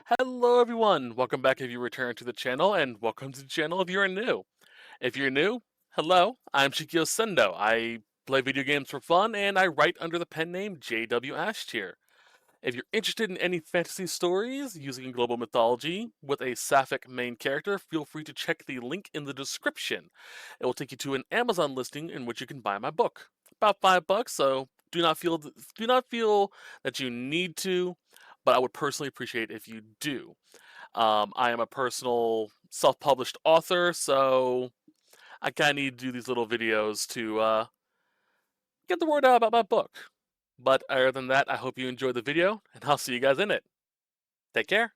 Hello everyone, welcome back if you return to the channel, and welcome to the channel if you're new. If you're new, hello, I'm Shikyo Sendo. I play video games for fun, and I write under the pen name JW Ashtier. If you're interested in any fantasy stories using global mythology with a sapphic main character, feel free to check the link in the description. It will take you to an Amazon listing in which you can buy my book. About $5, so do not feel that you need to, but I would personally appreciate if you do. I am a personal self-published author, so I kind of need to do these little videos to get the word out about my book. But other than that, I hope you enjoyed the video, and I'll see you guys in it. Take care.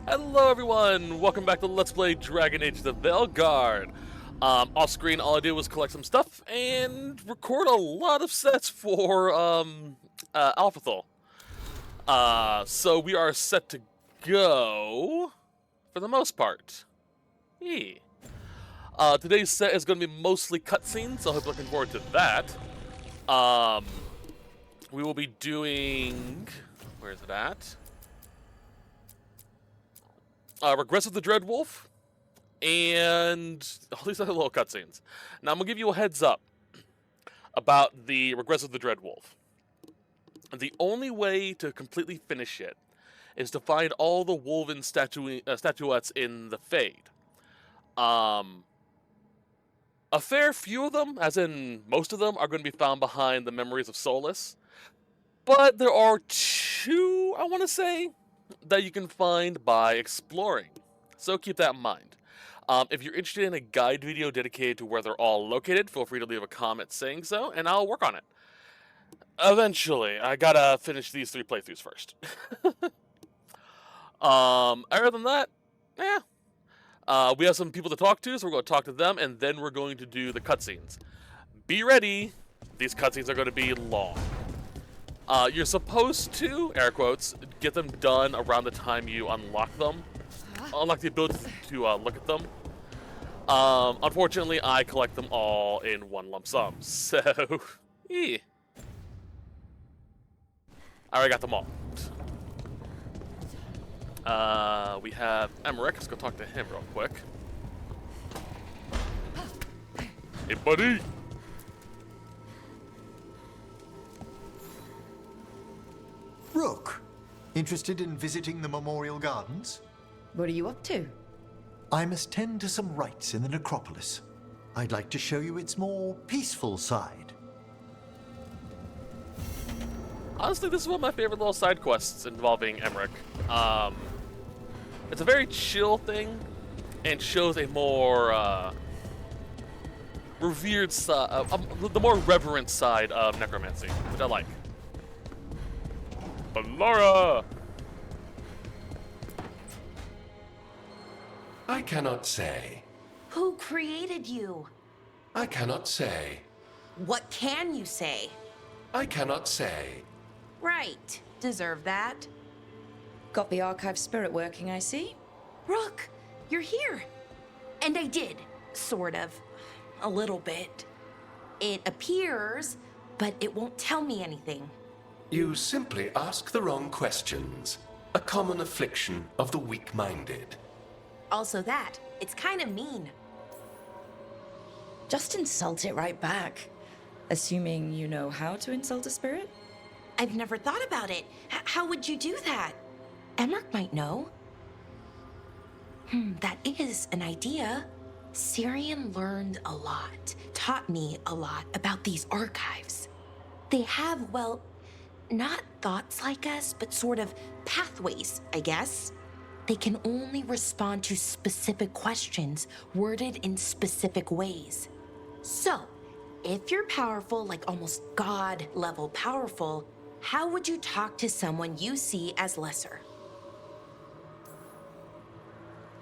Hello everyone! Welcome back to Let's Play Dragon Age the Veilguard. Off screen, all I did was collect some stuff and record a lot of sets for Alphathol. So we are set to go for the most part. Yeah. Today's set is going to be mostly cutscenes, so I hope you're looking forward to that. We will be doing... Where is it at? Regress of the Dreadwolf, and all these other little cutscenes. Now, I'm going to give you a heads up about the Regress of the Dreadwolf. The only way to completely finish it is to find all the woven statuettes in the Fade. A fair few of them, as in most of them, are going to be found behind the Memories of Solace. But there are two, I want to say, that you can find by exploring. So keep that in mind. If you're interested in a guide video dedicated to where they're all located, feel free to leave a comment saying so, and I'll work on it. Eventually, I gotta finish these 3 playthroughs first. Other than that, yeah. We have some people to talk to, so we're going to talk to them, and then we're going to do the cutscenes. Be ready, these cutscenes are going to be long. You're supposed to, air quotes, get them done around the time you unlock them. Unlock the ability to look at them. Unfortunately, I collect them all in one lump sum, so, yeah. I already got them all. We have Emmerich. Let's go talk to him real quick. Hey, buddy! Rook, interested in visiting the Memorial Gardens? What are you up to? I must tend to some rites in the necropolis. I'd like to show you its more peaceful side. Honestly, this is one of my favorite little side quests involving Emmerich. It's a very chill thing, and shows a more revered side, the more reverent side of necromancy, which I like. But Laura! I cannot say. Who created you? I cannot say. What can you say? I cannot say. Right. Deserve that. Got the archive spirit working, I see. Rook, you're here. And I did, sort of. A little bit. It appears, but it won't tell me anything. You simply ask the wrong questions. A common affliction of the weak-minded. Also that, it's kind of mean. Just insult it right back. Assuming you know how to insult a spirit? I've never thought about it. How would you do that? Emmerich might know. That is an idea. Syrian learned a lot, taught me a lot about these archives. They have, well, not thoughts like us, but sort of pathways, I guess. They can only respond to specific questions worded in specific ways. So, if you're powerful, like almost God-level powerful, how would you talk to someone you see as lesser?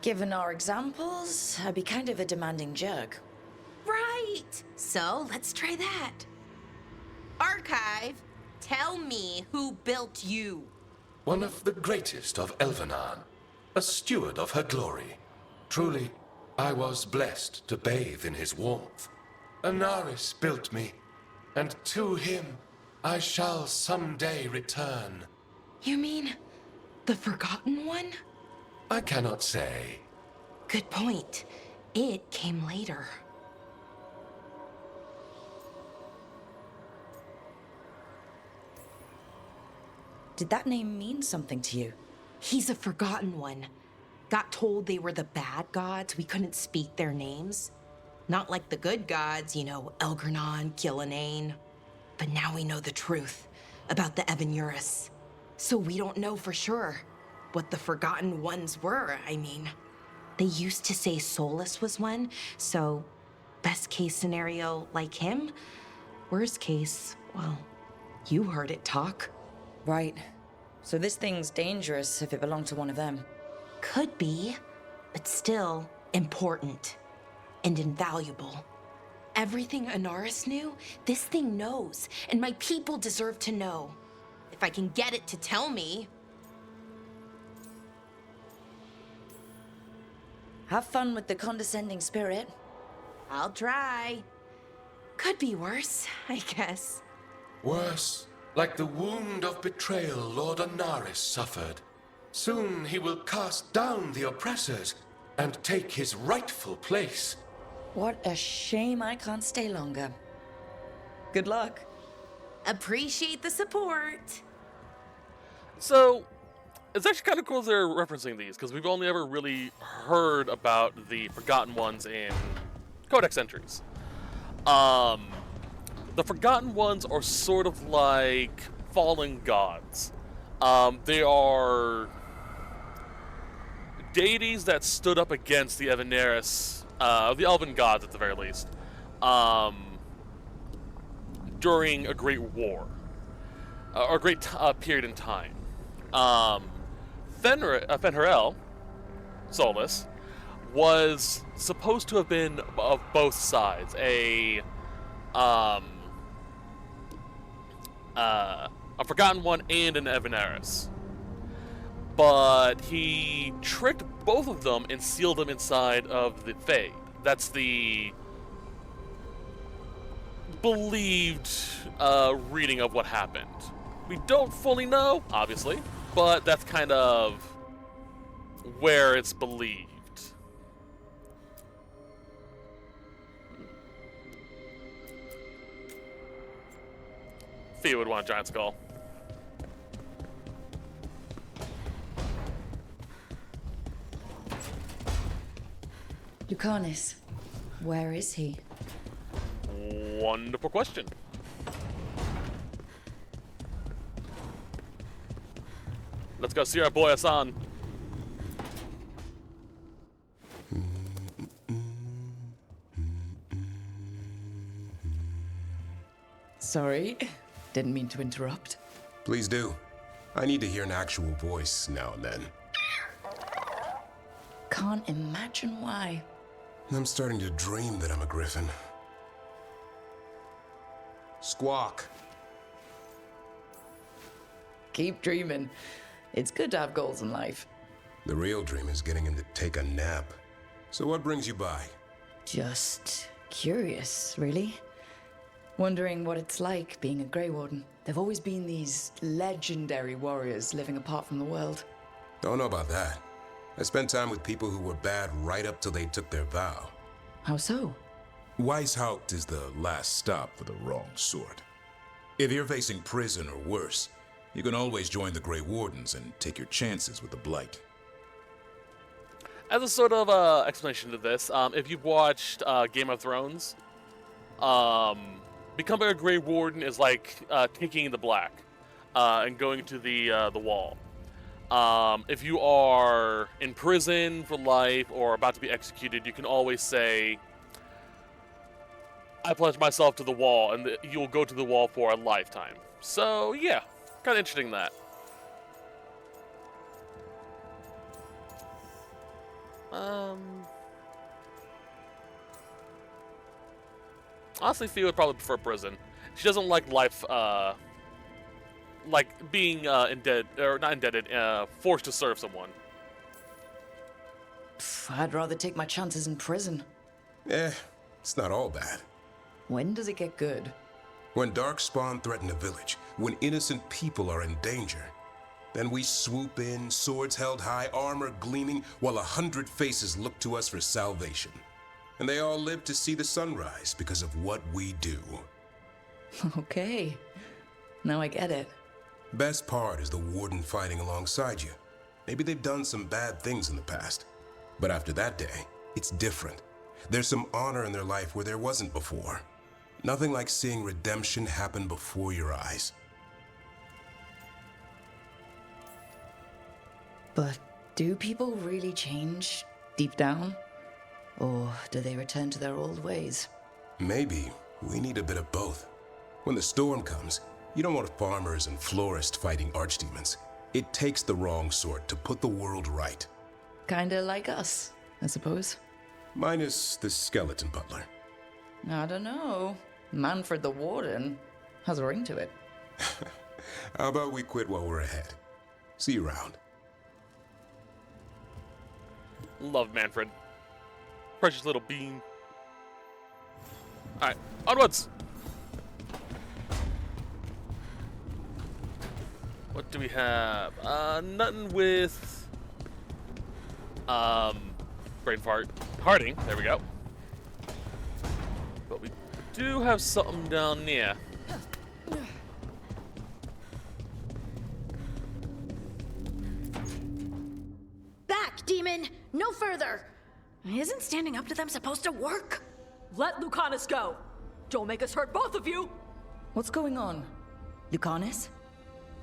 Given our examples, I'd be kind of a demanding jerk. Right! So, let's try that. Archive, tell me who built you. One of the greatest of Elgar'nan. A steward of her glory. Truly, I was blessed to bathe in his warmth. Anaris built me, and to him I shall someday return. You mean the Forgotten One? I cannot say. Good point. It came later. Did that name mean something to you? He's a Forgotten One. Got told they were the bad gods, we couldn't speak their names. Not like the good gods, you know, Elgar'nan, Ghilan'nain. But now we know the truth about the Evanurus. So we don't know for sure what the Forgotten Ones were, I mean. They used to say Solus was one, so best case scenario like him. Worst case, well, you heard it talk. Right. So this thing's dangerous if it belonged to one of them. Could be, but still important and invaluable. Everything Anaris knew, this thing knows, and my people deserve to know. If I can get it to tell me. Have fun with the condescending spirit. I'll try. Could be worse, I guess. Worse, like the wound of betrayal Lord Anaris suffered. Soon he will cast down the oppressors and take his rightful place. What a shame I can't stay longer. Good luck. Appreciate the support. So, it's actually kind of cool they're referencing these, because we've only ever really heard about the Forgotten Ones in Codex entries. The Forgotten Ones are sort of like fallen gods. They are deities that stood up against the Evanurus, the elven gods at the very least, during a great war, or a great period in time. Fenrirel, Solus, was supposed to have been of both sides, a Forgotten One and an Evanurus. But he tricked both of them and sealed them inside of the Fade. That's the believed reading of what happened. We don't fully know, obviously, but that's kind of where it's believed. Fia would want a giant skull. Lucanus, where is he? Wonderful question. Let's go see our boy Hassan. Sorry, didn't mean to interrupt. Please do. I need to hear an actual voice now and then. Can't imagine why. I'm starting to dream that I'm a griffin. Squawk. Keep dreaming. It's good to have goals in life. The real dream is getting him to take a nap. So what brings you by? Just curious, really. Wondering what it's like being a Grey Warden. There've always been these legendary warriors living apart from the world. Don't know about that. I spent time with people who were bad right up till they took their vow. How so? Weishaupt is the last stop for the wrong sort. If you're facing prison or worse, you can always join the Grey Wardens and take your chances with the Blight. As a sort of explanation to this, if you've watched Game of Thrones, becoming a Grey Warden is like taking the black and going to the wall. If you are in prison for life or about to be executed, you can always say, I pledge myself to the wall, and you'll go to the wall for a lifetime. So, yeah, kind of interesting that. Honestly, Fia would probably prefer prison. She doesn't like life, like being indebted, or not indebted, forced to serve someone. I'd rather take my chances in prison. It's not all bad. When does it get good? When Darkspawn threaten a village, when innocent people are in danger, Then we swoop in, swords held high, armor gleaming, while 100 faces look to us for salvation. And they all live to see the sunrise because of what we do. Okay. Now I get it. Best part is the warden fighting alongside you. Maybe they've done some bad things in the past. But after that day, it's different. There's some honor in their life where there wasn't before. Nothing like seeing redemption happen before your eyes. But do people really change deep down? Or do they return to their old ways? Maybe we need a bit of both. When the storm comes, you don't want farmers and florists fighting archdemons. It takes the wrong sort to put the world right. Kinda like us, I suppose. Minus the skeleton butler. I don't know. Manfred the Warden has a ring to it. How about we quit while we're ahead? See you around. Love Manfred. Precious little bean. Alright, onwards! What do we have? Nothing with... brain fart. Harding, there we go. But we do have something down near. Back, demon! No further! Isn't standing up to them supposed to work? Let Lucanus go! Don't make us hurt both of you! What's going on? Lucanus?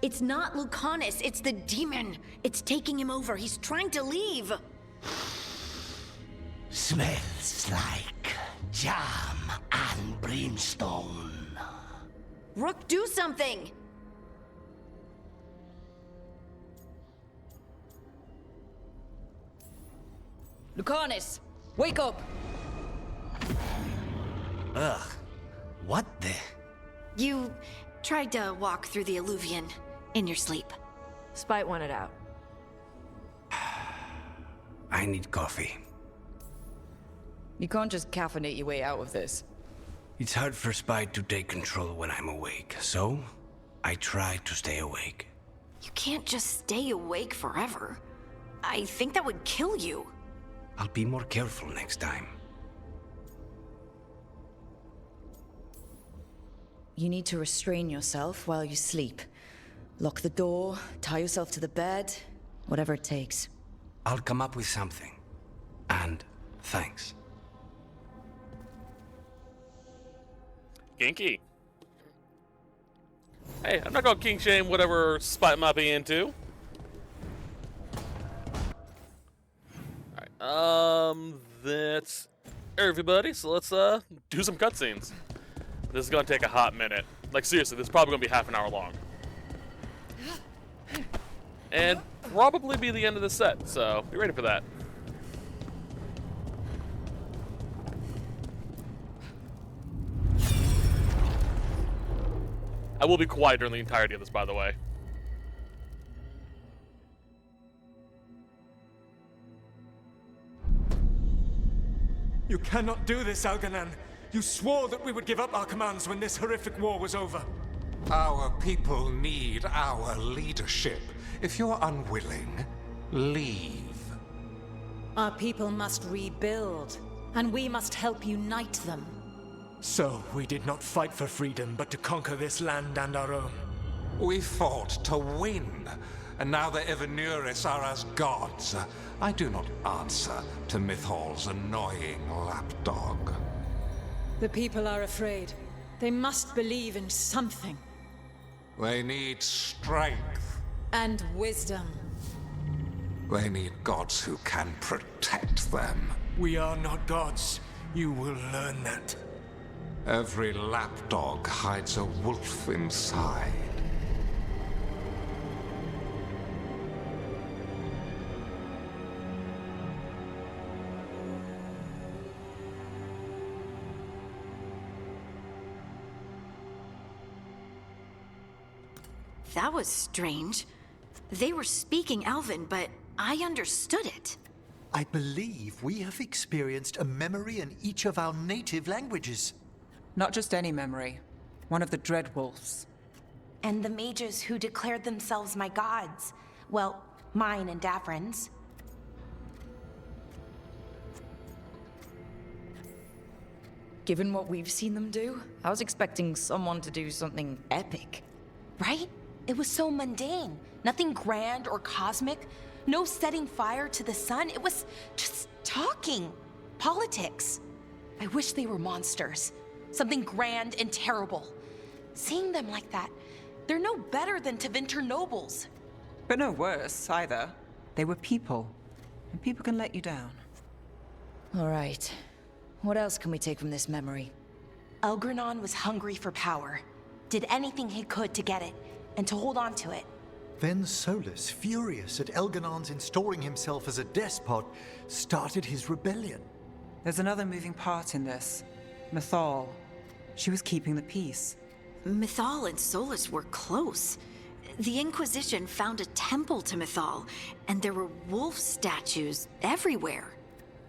It's not Lucanus, it's the demon. It's taking him over. He's trying to leave. Smells like jam and brimstone. Rook, do something! Lucanus! Wake up! Ugh. What the? You tried to walk through the Alluvion in your sleep. Spite wanted out. I need coffee. You can't just caffeinate your way out of this. It's hard for Spite to take control when I'm awake, so I try to stay awake. You can't just stay awake forever. I think that would kill you. I'll be more careful next time. You need to restrain yourself while you sleep. Lock the door, tie yourself to the bed, whatever it takes. I'll come up with something. And thanks. Kinky. Hey, I'm not gonna kink shame whatever Spite might be into. Alright, that's everybody, so let's do some cutscenes. This is gonna take a hot minute. Like seriously, this is probably gonna be half an hour long. And probably be the end of the set, so be ready for that. I will be quiet during the entirety of this, by the way. You cannot do this, Elgar'nan. You swore that we would give up our commands when this horrific war was over. Our people need our leadership. If you're unwilling, leave. Our people must rebuild, and we must help unite them. So, we did not fight for freedom, but to conquer this land and our own. We fought to win, and now the Evanuris are as gods. I do not answer to Mythal's annoying lapdog. The people are afraid. They must believe in something. They need strength. And wisdom. They need gods who can protect them. We are not gods. You will learn that. Every lapdog hides a wolf inside. That was strange. They were speaking Elven, but I understood it. I believe we have experienced a memory in each of our native languages. Not just any memory. One of the Dreadwolves. and the mages who declared themselves my gods. Well, mine and Davrin's. Given what we've seen them do, I was expecting someone to do something epic. Right? It was so mundane. Nothing grand or cosmic. No setting fire to the sun. It was just talking. Politics. I wish they were monsters. Something grand and terrible. Seeing them like that, they're no better than Tevinter nobles. But no worse, either. They were people. And people can let you down. All right. What else can we take from this memory? Elgar'nan was hungry for power. Did anything he could to get it, and to hold on to it. Then Solus, furious at Elgar'nan's installing himself as a despot, started his rebellion. There's another moving part in this. Mythal. She was keeping the peace. Mythal and Solus were close. The Inquisition found a temple to Mythal, and there were wolf statues everywhere.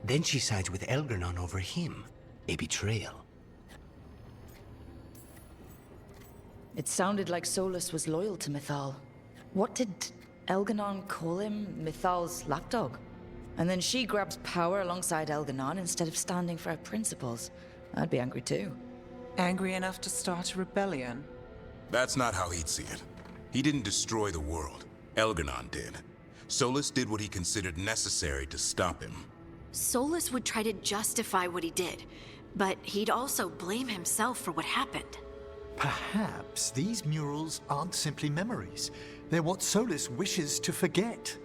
Then she sides with Elgar'nan over him. A betrayal. It sounded like Solus was loyal to Mythal. What did Elgar'nan call him? Mythal's lapdog? And then she grabs power alongside Elgar'nan instead of standing for her principles. I'd be angry too. Angry enough to start a rebellion? That's not how he'd see it. He didn't destroy the world. Elgar'nan did. Solus did what he considered necessary to stop him. Solus would try to justify what he did, but he'd also blame himself for what happened. Perhaps these murals aren't simply memories. They're what Solus wishes to forget.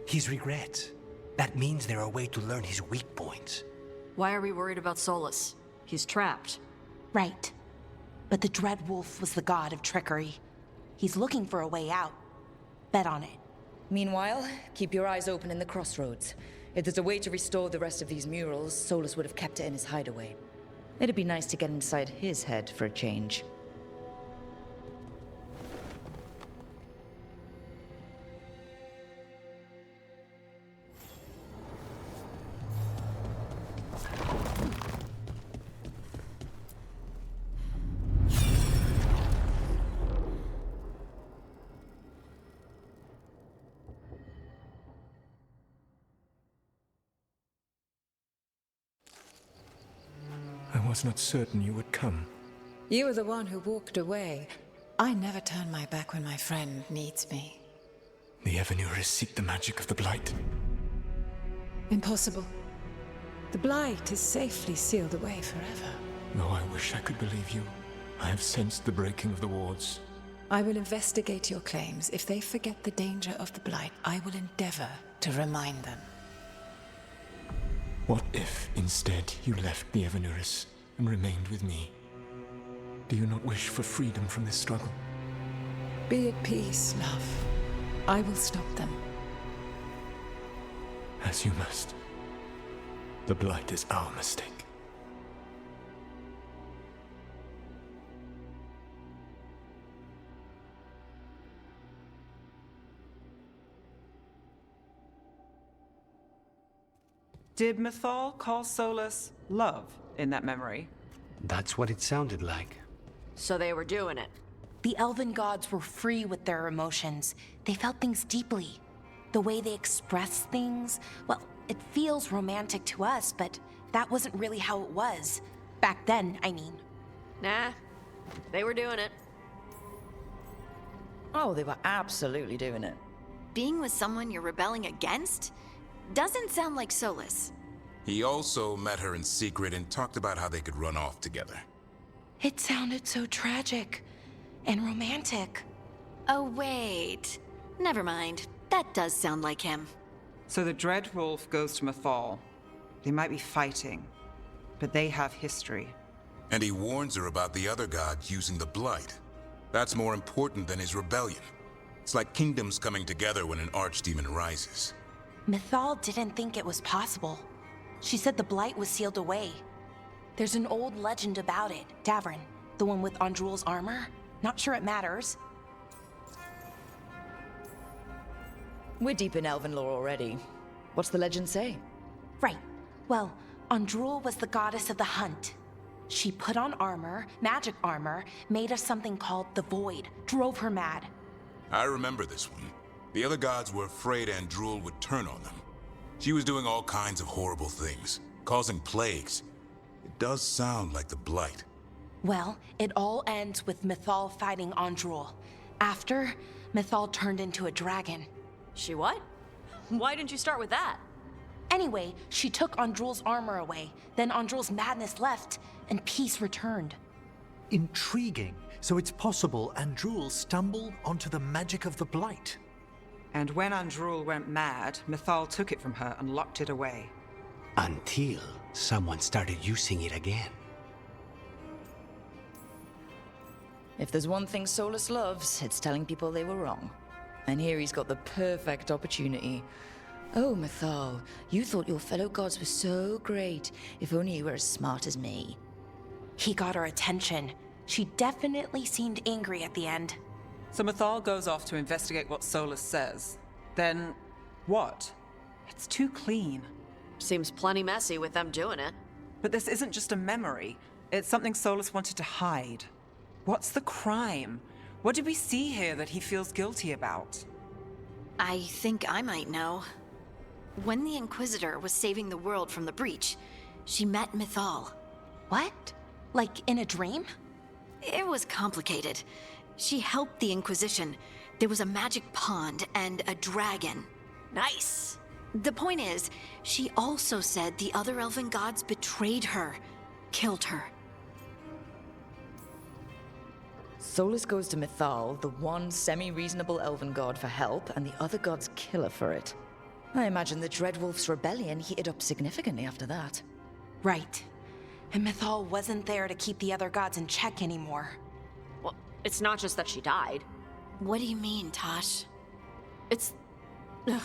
His regrets. That means they're a way to learn his weak points. Why are we worried about Solus? He's trapped. Right. But the Dread Wolf was the god of trickery. He's looking for a way out. Bet on it. Meanwhile, keep your eyes open in the crossroads. If there's a way to restore the rest of these murals, Solus would have kept it in his hideaway. It'd be nice to get inside his head for a change. I was not certain you would come. You were the one who walked away. I never turn my back when my friend needs me. The Evanurus seek the magic of the Blight. Impossible. The Blight is safely sealed away forever. Though I wish I could believe you. I have sensed the breaking of the wards. I will investigate your claims. If they forget the danger of the Blight, I will endeavor to remind them. What if, instead, you left the Evanurus and remained with me? Do you not wish for freedom from this struggle? Be at peace, love. I will stop them. As you must. The Blight is our mistake. Did Mythal call Solus love in that memory? That's what it sounded like. So they were doing it. The elven gods were free with their emotions. They felt things deeply. The way they expressed things, well, it feels romantic to us, but that wasn't really how it was. Back then, I mean. Nah, they were doing it. Oh, they were absolutely doing it. Being with someone you're rebelling against? Doesn't sound like Solus. He also met her in secret and talked about how they could run off together. It sounded so tragic and romantic. Oh, wait. Never mind. That does sound like him. So the Dread Wolf goes to Mythal. They might be fighting, but they have history. And he warns her about the other gods using the Blight. That's more important than his rebellion. It's like kingdoms coming together when an archdemon rises. Mythal didn't think it was possible. She said the Blight was sealed away. There's an old legend about it. Davrin, the one with Andrul's armor. Not sure it matters. We're deep in elven lore already. What's the legend say? Right. Well, Andrul was the goddess of the hunt. She put on armor, magic armor, made of something called the Void, drove her mad. I remember this one. The other gods were afraid Andrul would turn on them. She was doing all kinds of horrible things, causing plagues. It does sound like the Blight. Well, it all ends with Mythal fighting Andrul. After, Mythal turned into a dragon. She what? Why didn't you start with that? Anyway, she took Andrul's armor away. Then Andrul's madness left, and peace returned. Intriguing. So it's possible Andrul stumbled onto the magic of the Blight. And when Andrul went mad, Mythal took it from her and locked it away. Until someone started using it again. If there's one thing Solus loves, it's telling people they were wrong. And here he's got the perfect opportunity. Oh, Mythal, you thought your fellow gods were so great. If only you were as smart as me. He got her attention. She definitely seemed angry at the end. So Mythal goes off to investigate what Solus says. Then, what? It's too clean. Seems plenty messy with them doing it. But this isn't just a memory. It's something Solus wanted to hide. What's the crime? What did we see here that he feels guilty about? I think I might know. When the Inquisitor was saving the world from the breach, she met Mythal. What? Like in a dream? It was complicated. She helped the Inquisition. There was a magic pond and a dragon. Nice. The point is, she also said the other elven gods betrayed her, killed her. Solus goes to Mythal, the one semi-reasonable elven god, for help, and the other gods kill her for it. I imagine the Dreadwolf's rebellion heated up significantly after that. Right. And Mythal wasn't there to keep the other gods in check anymore. Well, it's not just that she died. What do you mean, Tosh? It's... Ugh.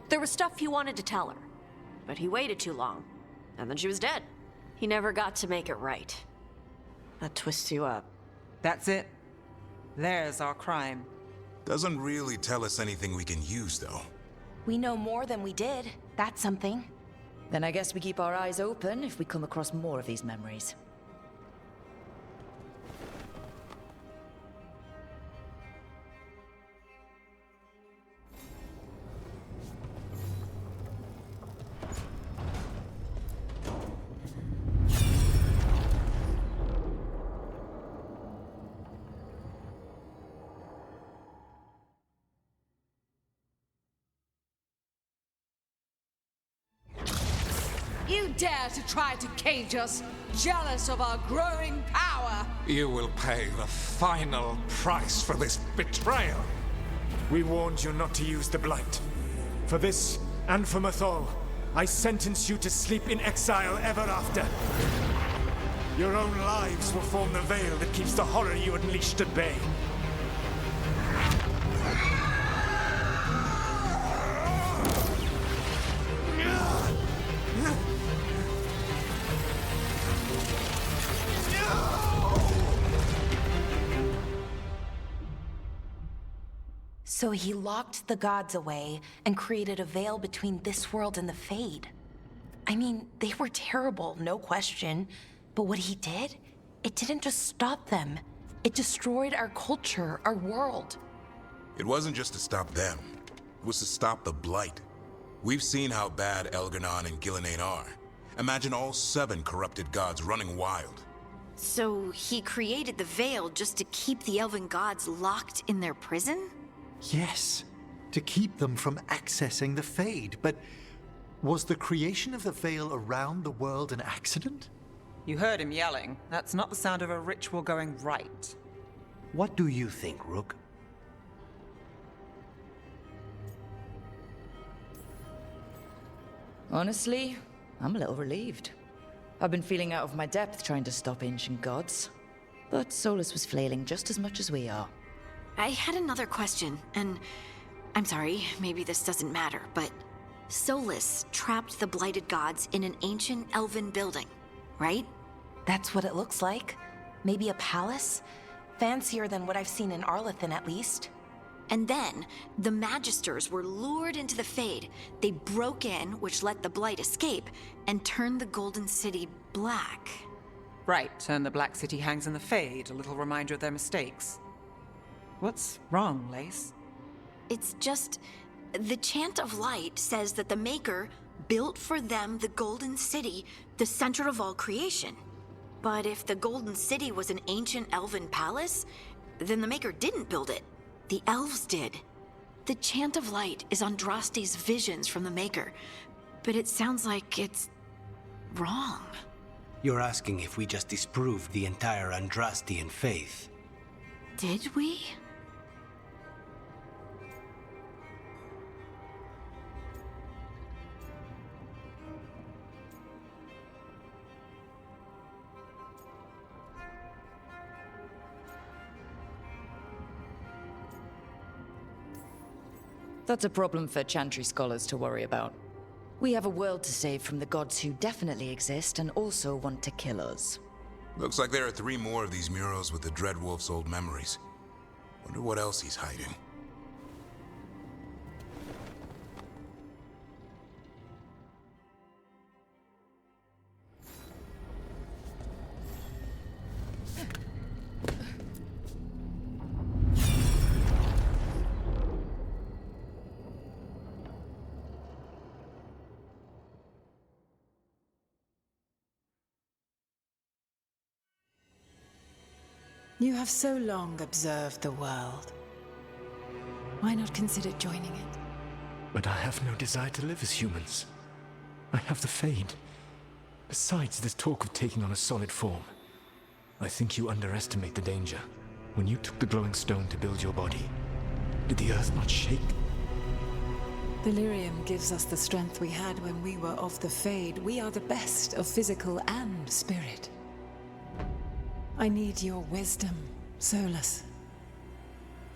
There was stuff he wanted to tell her, but he waited too long, and then she was dead. He never got to make it right. That twists you up. That's it. There's our crime. Doesn't really tell us anything we can use, though. We know more than we did. That's something. Then I guess we keep our eyes open if we come across more of these memories. You dare to try to cage us, jealous of our growing power! You will pay the final price for this betrayal. We warned you not to use the Blight. For this, and for Mythal, I sentence you to sleep in exile ever after. Your own lives will form the veil that keeps the horror you unleashed at bay. So he locked the gods away and created a veil between this world and the Fade. I mean, they were terrible, no question. But what he did, it didn't just stop them. It destroyed our culture, our world. It wasn't just to stop them. It was to stop the Blight. We've seen how bad Elgar'nan and Ghilan'nain are. Imagine all 7 corrupted gods running wild. So he created the Veil just to keep the elven gods locked in their prison? Yes, to keep them from accessing the Fade. But was the creation of the Veil around the world an accident? You heard him yelling. That's not the sound of a ritual going right. What do you think, Rook? Honestly, I'm a little relieved. I've been feeling out of my depth trying to stop ancient gods. But Solus was flailing just as much as we are. I had another question, and I'm sorry, maybe this doesn't matter, but Solus trapped the blighted gods in an ancient elven building, right? That's what it looks like. Maybe a palace? Fancier than what I've seen in Arlethan, at least. And then, the Magisters were lured into the Fade. They broke in, which let the Blight escape, and turned the Golden City black. Right, and the Black City hangs in the Fade, a little reminder of their mistakes. What's wrong, Lace? It's just... The Chant of Light says that the Maker built for them the Golden City, the center of all creation. But if the Golden City was an ancient elven palace, then the Maker didn't build it. The elves did. The Chant of Light is Andraste's visions from the Maker, but it sounds like it's... wrong. You're asking if we just disproved the entire Andrastian faith. Did we? That's a problem for Chantry scholars to worry about. We have a world to save from the gods who definitely exist and also want to kill us. Looks like there are 3 more of these murals with the Dreadwolf's old memories. Wonder what else he's hiding. You have so long observed the world. Why not consider joining it? But I have no desire to live as humans. I have the Fade. Besides, this talk of taking on a solid form. I think you underestimate the danger. When you took the glowing stone to build your body, did the earth not shake? Delirium gives us the strength we had when we were of the Fade. We are the best of physical and spirit. I need your wisdom, Solus.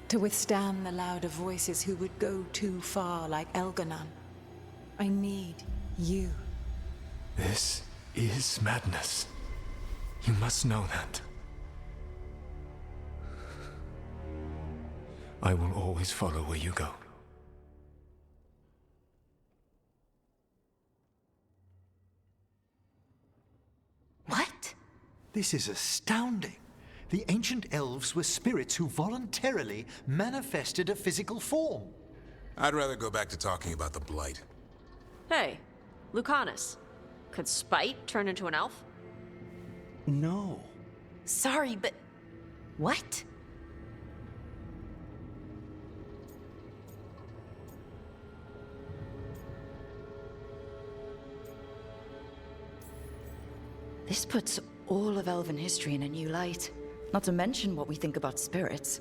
To withstand the louder voices who would go too far like Elgar'nan. I need you. This is madness. You must know that. I will always follow where you go. What? This is astounding. The ancient elves were spirits who voluntarily manifested a physical form. I'd rather go back to talking about the Blight. Hey, Lucanus. Could Spite turn into an elf? No. Sorry, but... what? This puts all of elven history in a new light. Not to mention what we think about spirits.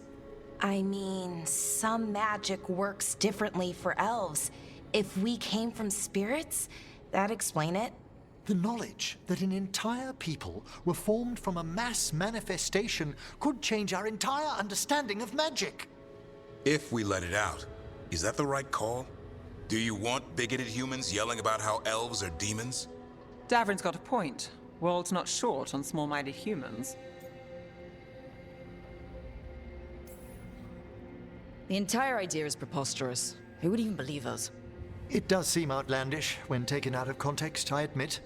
I mean, some magic works differently for elves. If we came from spirits, that'd explain it. The knowledge that an entire people were formed from a mass manifestation could change our entire understanding of magic. If we let it out, is that the right call? Do you want bigoted humans yelling about how elves are demons? Davrin's got a point. World's not short on small-minded humans. The entire idea is preposterous. Who would even believe us? It does seem outlandish when taken out of context, I admit.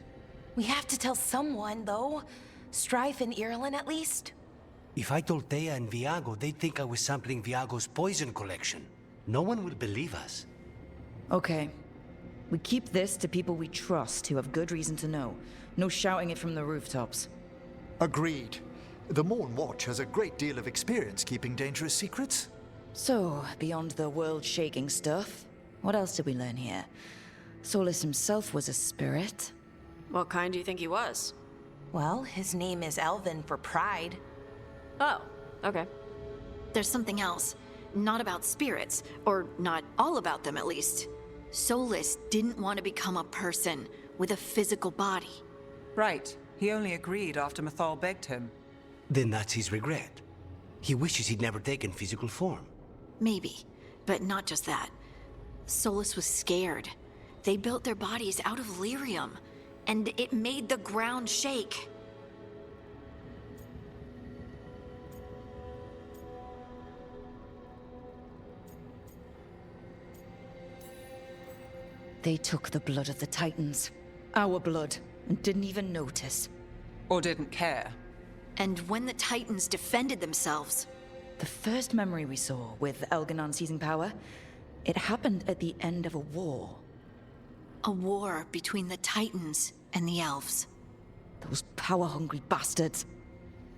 We have to tell someone, though. Strife and Ireland, at least. If I told Thea and Viago, they'd think I was sampling Viago's poison collection. No one will believe us. Okay. We keep this to people we trust who have good reason to know. No shouting it from the rooftops. Agreed. The Morn Watch has a great deal of experience keeping dangerous secrets. So, beyond the world-shaking stuff, what else did we learn here? Solus himself was a spirit. What kind do you think he was? Well, his name is Elven for pride. Oh, okay. There's something else. Not about spirits, or not all about them at least. Solus didn't want to become a person with a physical body. Right. He only agreed after Mythal begged him. Then that's his regret. He wishes he'd never taken physical form. Maybe, but not just that. Solus was scared. They built their bodies out of lyrium, and it made the ground shake. They took the blood of the Titans. Our blood, and didn't even notice. Or didn't care. And when the Titans defended themselves... The first memory we saw with Elgar'nan seizing power, it happened at the end of a war. A war between the Titans and the Elves. Those power-hungry bastards.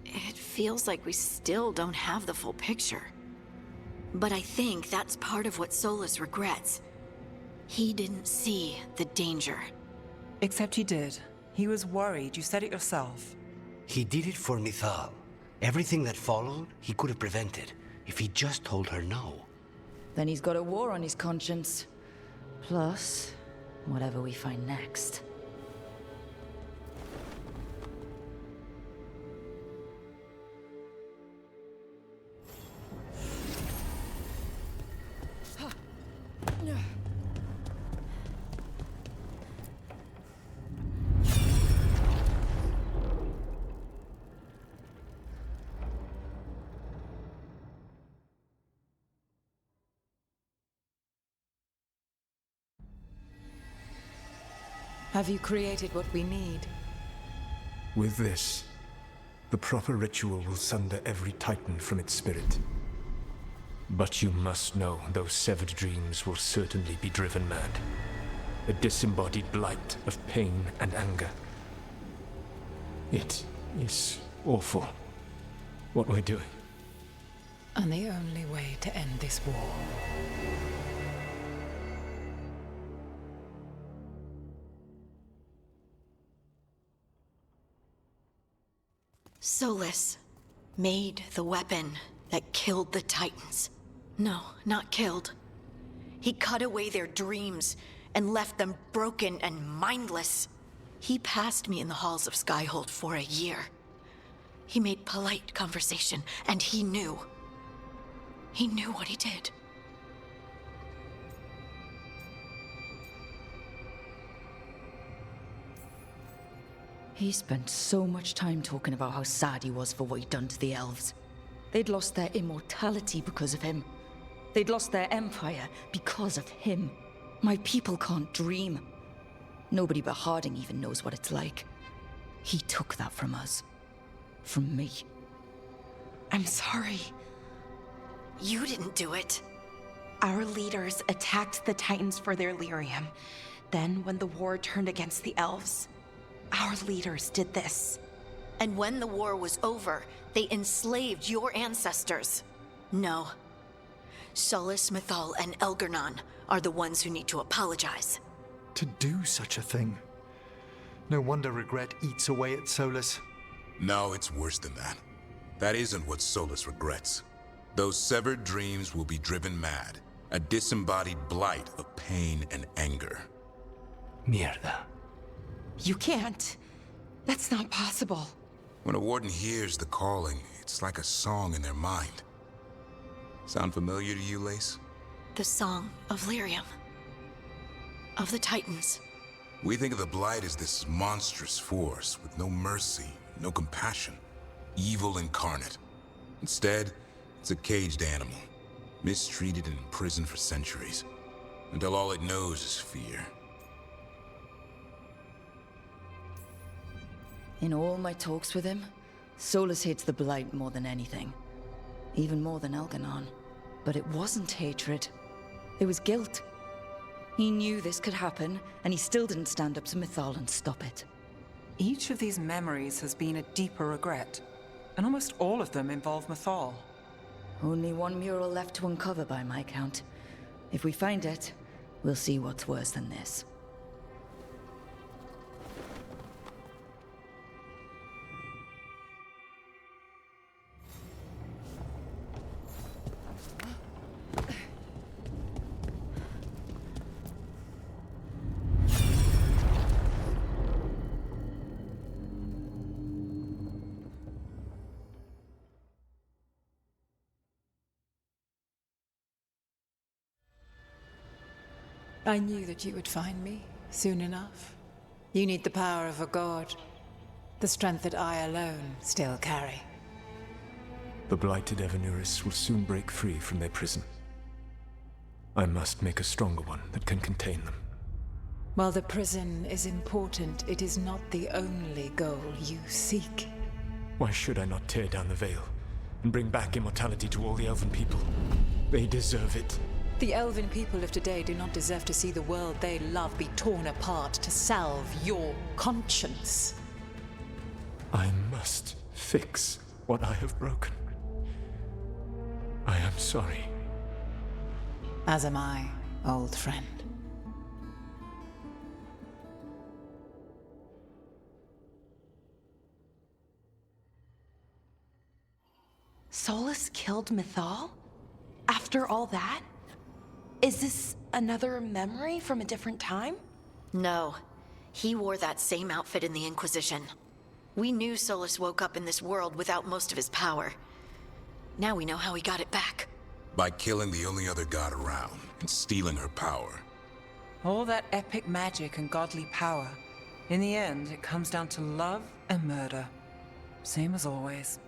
It feels like we still don't have the full picture. But I think that's part of what Solus regrets. He didn't see the danger. Except he did. He was worried, you said it yourself. He did it for Mythal. Everything that followed, he could have prevented, if he just told her no. Then he's got a war on his conscience. Plus, whatever we find next. Have you created what we need? With this, the proper ritual will sunder every Titan from its spirit. But you must know those severed dreams will certainly be driven mad. A disembodied blight of pain and anger. It is awful what we're doing. And the only way to end this war. Solus made the weapon that killed the Titans. No, not killed. He cut away their dreams and left them broken and mindless. He passed me in the halls of Skyhold for a year. He made polite conversation, and he knew. He knew what he did. He spent so much time talking about how sad he was for what he'd done to the elves. They'd lost their immortality because of him. They'd lost their empire because of him. My people can't dream. Nobody but Harding even knows what it's like. He took that from us. From me. I'm sorry. You didn't do it. Our leaders attacked the Titans for their lyrium. Then, when the war turned against the elves, our leaders did this. And when the war was over, they enslaved your ancestors. No. Solus, Mythal, and Elgar'nan are the ones who need to apologize. To do such a thing. No wonder regret eats away at Solus. No, it's worse than that. That isn't what Solus regrets. Those severed dreams will be driven mad. A disembodied blight of pain and anger. Mierda. You can't. That's not possible. When a warden hears the calling, it's like a song in their mind. Sound familiar to you, Lace? The song of lyrium. Of the Titans. We think of the Blight as this monstrous force with no mercy, no compassion. Evil incarnate. Instead, it's a caged animal. Mistreated and imprisoned for centuries. Until all it knows is fear. In all my talks with him, Solus hates the Blight more than anything. Even more than Elgar'nan. But it wasn't hatred. It was guilt. He knew this could happen, and he still didn't stand up to Mythal and stop it. Each of these memories has been a deeper regret, and almost all of them involve Mythal. Only one mural left to uncover by my count. If we find it, we'll see what's worse than this. I knew that you would find me, soon enough. You need the power of a god. The strength that I alone still carry. The blighted Evanuris will soon break free from their prison. I must make a stronger one that can contain them. While the prison is important, it is not the only goal you seek. Why should I not tear down the veil and bring back immortality to all the elven people? They deserve it. The elven people of today do not deserve to see the world they love be torn apart to salve your conscience. I must fix what I have broken. I am sorry. As am I, old friend. Solus killed Mythal? After all that? Is this another memory from a different time? No. He wore that same outfit in the Inquisition. We knew Solus woke up in this world without most of his power. Now we know how he got it back. By killing the only other god around and stealing her power. All that epic magic and godly power. In the end, it comes down to love and murder. Same as always.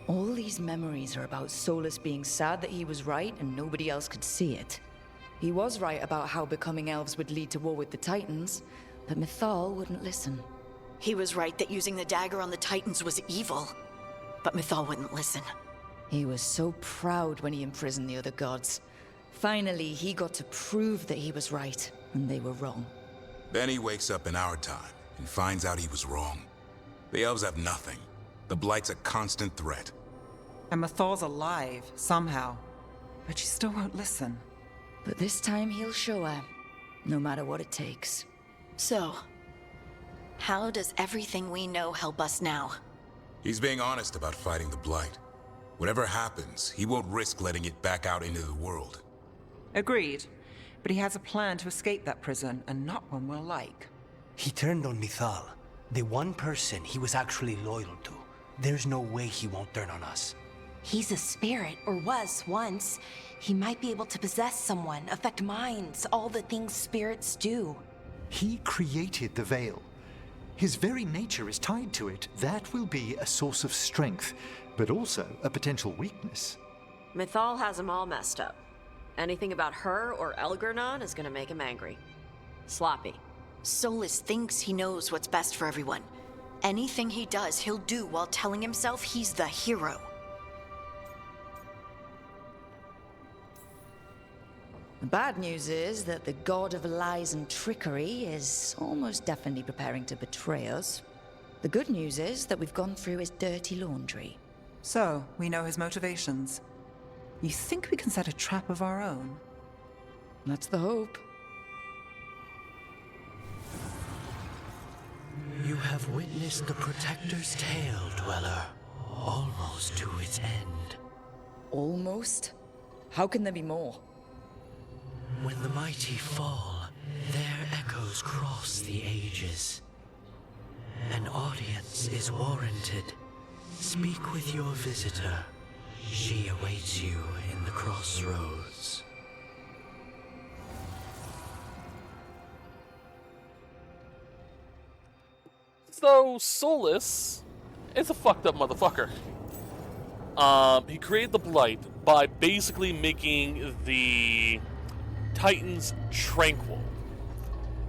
All these memories are about Solus being sad that he was right and nobody else could see it. He was right about how becoming elves would lead to war with the Titans, but Mythal wouldn't listen. He was right that using the dagger on the Titans was evil, but Mythal wouldn't listen. He was so proud when he imprisoned the other gods. Finally, he got to prove that he was right, and they were wrong. Then he wakes up in our time and finds out he was wrong. The elves have nothing. The Blight's a constant threat. And Mythal's alive, somehow. But she still won't listen. But this time he'll show her, no matter what it takes. So, how does everything we know help us now? He's being honest about fighting the Blight. Whatever happens, he won't risk letting it back out into the world. Agreed. But he has a plan to escape that prison, and not one we'll like. He turned on Mythal, the one person he was actually loyal to. There's no way he won't turn on us. He's a spirit, or was once. He might be able to possess someone, affect minds, all the things spirits do. He created the veil. His very nature is tied to it. That will be a source of strength, but also a potential weakness. Mythal has him all messed up. Anything about her or Elgar'nan is gonna make him angry. Sloppy. Solus thinks he knows what's best for everyone. Anything he does, he'll do while telling himself he's the hero. The bad news is that the god of lies and trickery is almost definitely preparing to betray us. The good news is that we've gone through his dirty laundry. So, we know his motivations. You think we can set a trap of our own? That's the hope. You have witnessed the Protector's tale, Dweller, almost to its end. Almost? How can there be more? When the mighty fall, their echoes cross the ages. An audience is warranted. Speak with your visitor. She awaits you in the crossroads. So, Solus is a fucked up motherfucker. He created the Blight by basically making the Titans tranquil,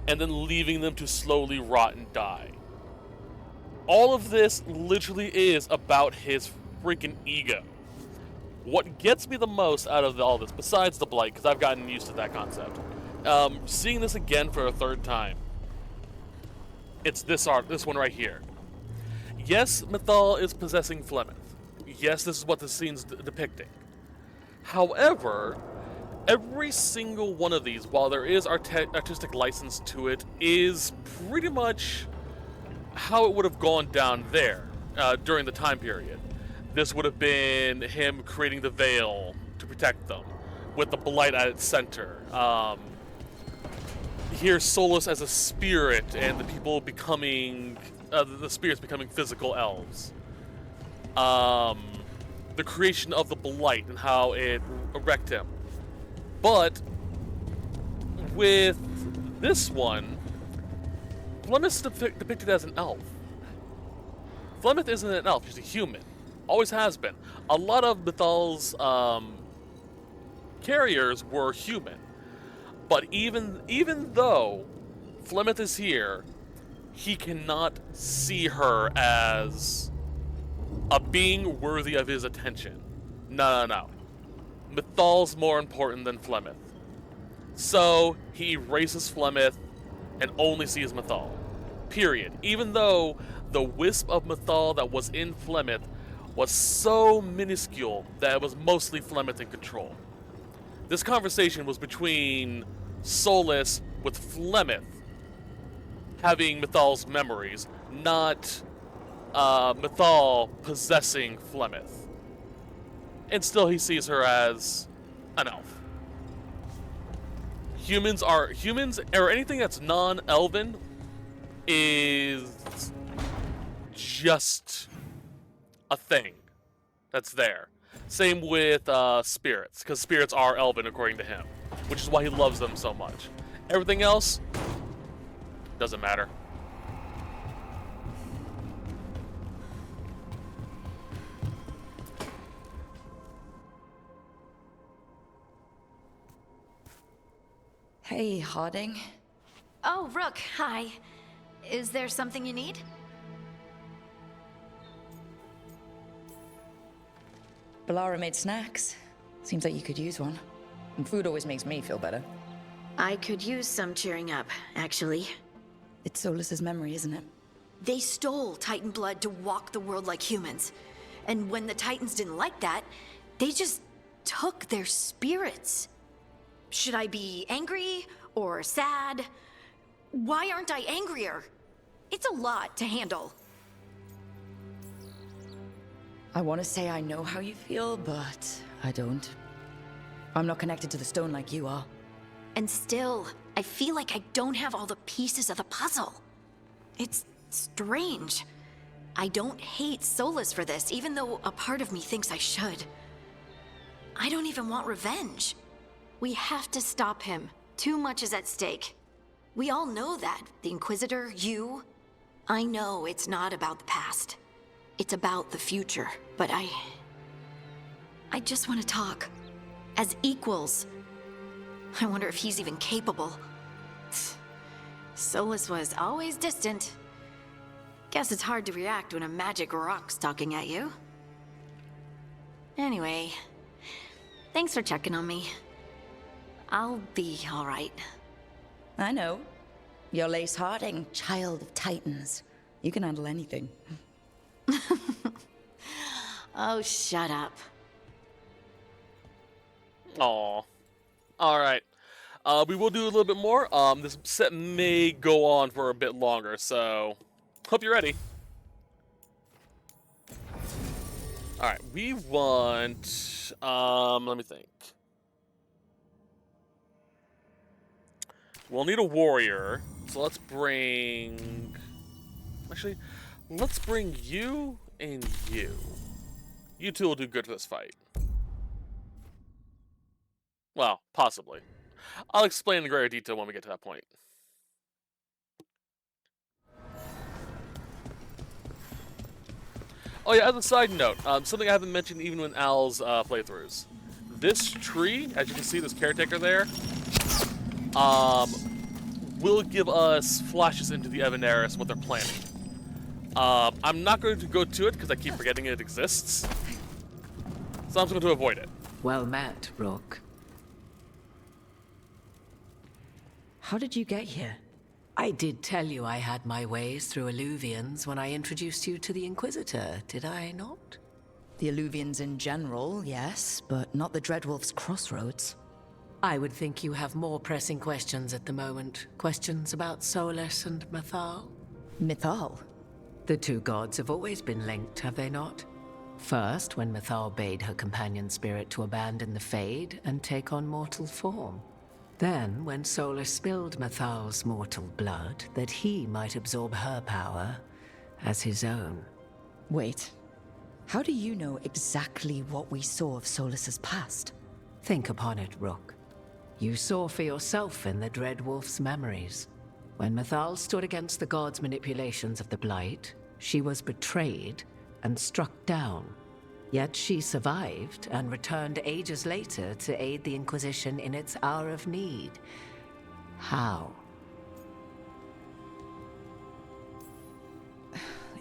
and then leaving them to slowly rot and die. All of this literally is about his freaking ego. What gets me the most out of all this, besides the Blight, because I've gotten used to that concept, seeing this again for a third time, it's this one right here. Yes, Mythal is possessing Flemeth. Yes, this is what the scene's depicting. However, every single one of these, while there is artistic license to it, is pretty much how it would have gone down there during the time period. This would have been him creating the veil to protect them, with the Blight at its center. Here's Solus as a spirit, and the people becoming, the spirits becoming physical elves. The creation of the Blight and how it wrecked him. But with this one, Flemeth is depicted as an elf. Flemeth isn't an elf, he's a human. Always has been. A lot of Mythal's carriers were human. But even though Flemeth is here, he cannot see her as a being worthy of his attention. No. Mythal's more important than Flemeth. So he erases Flemeth and only sees Mythal. Period. Even though the wisp of Mythal that was in Flemeth was so minuscule that it was mostly Flemeth in control. This conversation was between Solus with Flemeth having Mythal's memories, not Mythal possessing Flemeth. And still he sees her as an elf. Humans, or anything that's non-elven, is just a thing that's there. Same with spirits, because spirits are elven according to him, which is why he loves them so much. Everything else doesn't matter. Hey, Harding. Oh, Rook, hi. Is there something you need? Balara made snacks. Seems like you could use one. And food always makes me feel better. I could use some cheering up, actually. It's Solus's memory, isn't it? They stole Titan blood to walk the world like humans. And when the Titans didn't like that, they just took their spirits. Should I be angry or sad? Why aren't I angrier? It's a lot to handle. I want to say I know how you feel, but I don't. I'm not connected to the stone like you are. And still, I feel like I don't have all the pieces of the puzzle. It's strange. I don't hate Solus for this, even though a part of me thinks I should. I don't even want revenge. We have to stop him. Too much is at stake. We all know that. The Inquisitor, you. I know it's not about the past. It's about the future. But I just want to talk. As equals. I wonder if he's even capable. Solus was always distant. Guess it's hard to react when a magic rock's talking at you. Anyway, thanks for checking on me. I'll be all right. I know. You're Lace Harding, child of Titans. You can handle anything. Oh, shut up. Aw. Alright. We will do a little bit more. This set may go on for a bit longer, so hope you're ready. Alright, we want... let me think. We'll need a warrior, so let's bring... Actually, let's bring you and you. You two will do good for this fight. Well, possibly. I'll explain in greater detail when we get to that point. Oh yeah, as a side note, something I haven't mentioned even in Al's playthroughs. This tree, as you can see, this caretaker there, will give us flashes into the Evaneris, what they're planning. I'm not going to go to it because I keep forgetting it exists. So I'm just going to avoid it. Well met, Rook. How did you get here? I did tell you I had my ways through Illuvians when I introduced you to the Inquisitor, did I not? The Illuvians in general, yes, but not the Dreadwolf's crossroads. I would think you have more pressing questions at the moment. Questions about Solus and Mythal? Mythal? The two gods have always been linked, have they not? First, when Mythal bade her companion spirit to abandon the Fade and take on mortal form. Then, when Solus spilled Mythal's mortal blood, that he might absorb her power as his own. Wait. How do you know exactly what we saw of Solus's past? Think upon it, Rook. You saw for yourself in the Dreadwolf's memories. When Mythal stood against the gods' manipulations of the Blight, she was betrayed and struck down. Yet she survived and returned ages later to aid the Inquisition in its hour of need. How?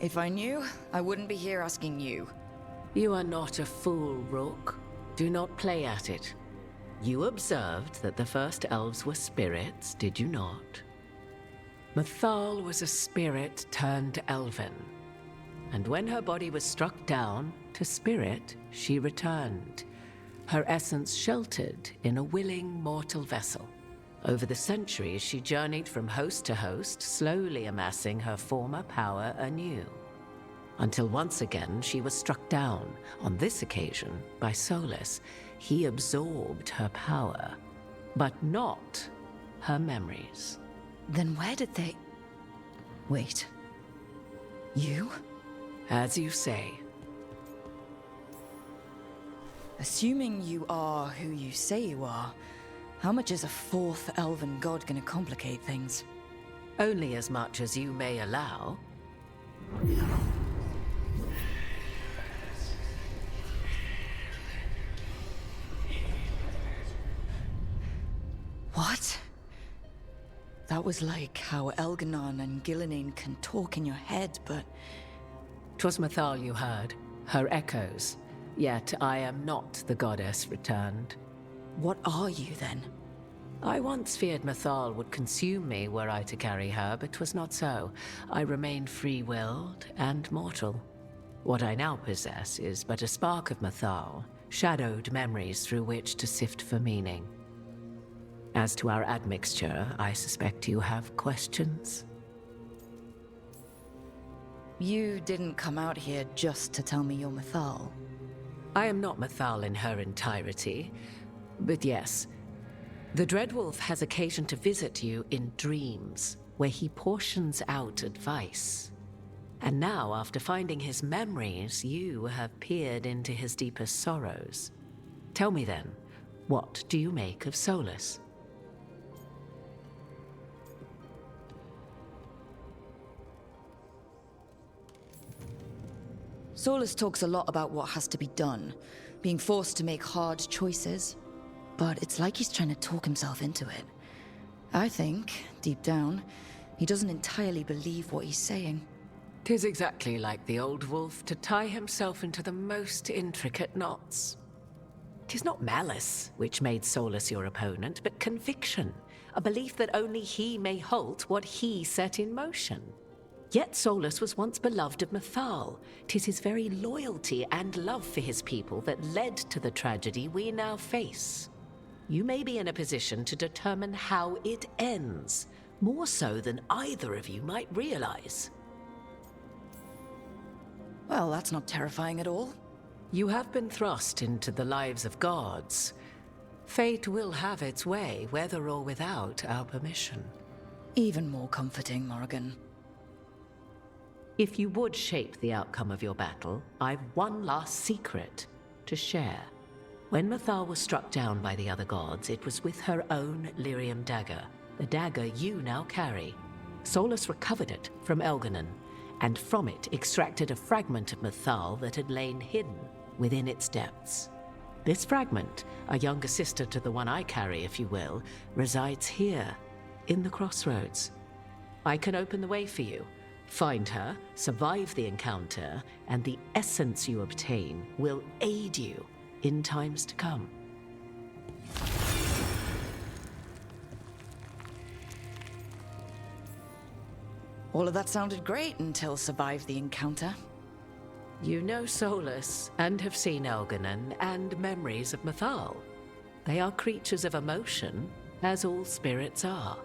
If I knew, I wouldn't be here asking you. You are not a fool, Rook. Do not play at it. You observed that the first elves were spirits, did you not? Mythal was a spirit turned elven. And when her body was struck down, to spirit, she returned. Her essence sheltered in a willing mortal vessel. Over the centuries, she journeyed from host to host, slowly amassing her former power anew. Until once again, she was struck down, on this occasion, by Solus. He absorbed her power, but not her memories. Then where did they... Wait. You? As you say. Assuming you are who you say you are, how much is a fourth elven god gonna complicate things? Only as much as you may allow. What? That was like how Elgar'nan and Ghilan'nain can talk in your head, but... 'Twas Mythal you heard, her echoes. Yet I am not the goddess returned. What are you then? I once feared Mythal would consume me were I to carry her, but 'twas not so. I remain free-willed and mortal. What I now possess is but a spark of Mythal, shadowed memories through which to sift for meaning. As to our admixture, I suspect you have questions. You didn't come out here just to tell me you're Mythal. I am not Mythal in her entirety, but yes. The Dreadwolf has occasion to visit you in dreams, where he portions out advice. And now, after finding his memories, you have peered into his deepest sorrows. Tell me then, what do you make of Solus? Solus talks a lot about what has to be done, being forced to make hard choices. But it's like he's trying to talk himself into it. I think, deep down, he doesn't entirely believe what he's saying. 'Tis exactly like the old wolf to tie himself into the most intricate knots. 'Tis not malice which made Solus your opponent, but conviction, a belief that only he may halt what he set in motion. Yet Solus was once beloved of Mythal. 'Tis his very loyalty and love for his people that led to the tragedy we now face. You may be in a position to determine how it ends, more so than either of you might realize. Well, that's not terrifying at all. You have been thrust into the lives of gods. Fate will have its way, whether or without our permission. Even more comforting, Morrigan. If you would shape the outcome of your battle, I've one last secret to share. When Mythal was struck down by the other gods, it was with her own lyrium dagger, the dagger you now carry. Solus recovered it from Elgar'nan, and from it extracted a fragment of Mythal that had lain hidden within its depths. This fragment, a younger sister to the one I carry, if you will, resides here, in the crossroads. I can open the way for you. Find her, survive the encounter, and the essence you obtain will aid you in times to come. All of that sounded great until survive the encounter. You know Solus, and have seen Elgar'nan, and memories of Mythal. They are creatures of emotion, as all spirits are.